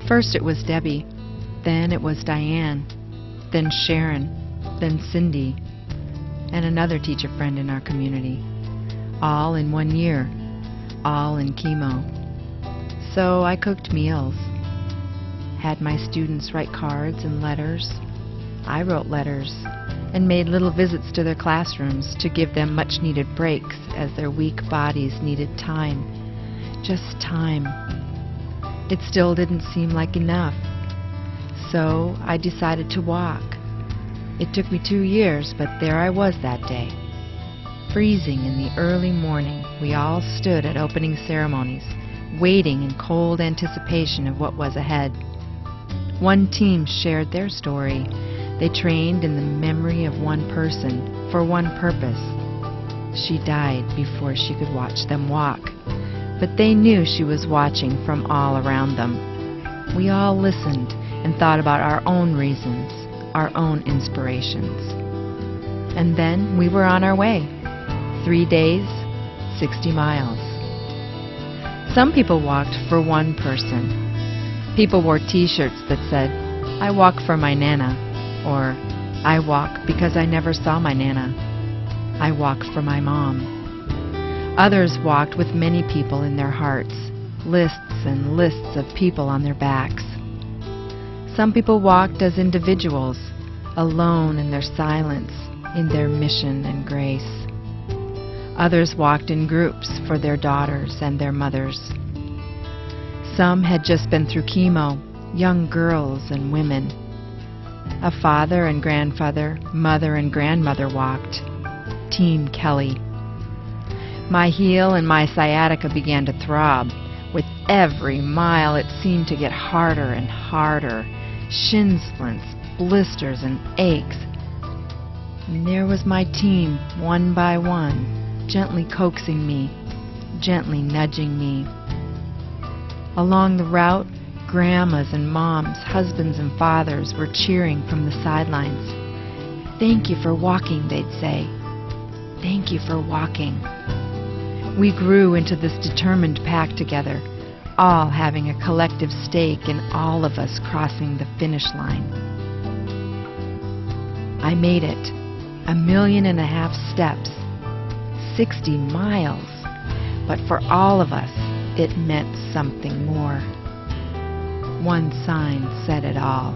First it was Debbie, then it was Diane, then Sharon, then Cindy, and another teacher friend in our community, all in 1 year, all in chemo. So I cooked meals, had my students write cards and letters. I wrote letters and made little visits to their classrooms to give them much-needed breaks as their weak bodies needed time, just time. It still didn't seem like enough, so I decided to walk. It took me 2 years, but there I was that day. Freezing in the early morning, we all stood at opening ceremonies, waiting in cold anticipation of what was ahead. One team shared their story. They trained in the memory of one person for one purpose. She died before she could watch them walk, but they knew she was watching from all around them. We all listened and thought about our own reasons, our own inspirations. And then we were on our way. 3 days, 60 miles. Some people walked for one person. People wore t-shirts that said, "I walk for my Nana," or "I walk because I never saw my Nana. I walk for my mom." Others walked with many people in their hearts, lists and lists of people on their backs. Some people walked as individuals, alone in their silence, in their mission and grace. Others walked in groups for their daughters and their mothers. Some had just been through chemo, young girls and women. A father and grandfather, mother and grandmother walked. Team Kelly. My heel and my sciatica began to throb. With every mile it seemed to get harder and harder. Shin splints, blisters, and aches. And there was my team, one by one, gently coaxing me, gently nudging me. Along the route, grandmas and moms, husbands and fathers were cheering from the sidelines. "Thank you for walking," they'd say. "Thank you for walking." We grew into this determined pack together, all having a collective stake in all of us crossing the finish line. I made it, 1.5 million steps, 60 miles, but for all of us, it meant something more. One sign said it all.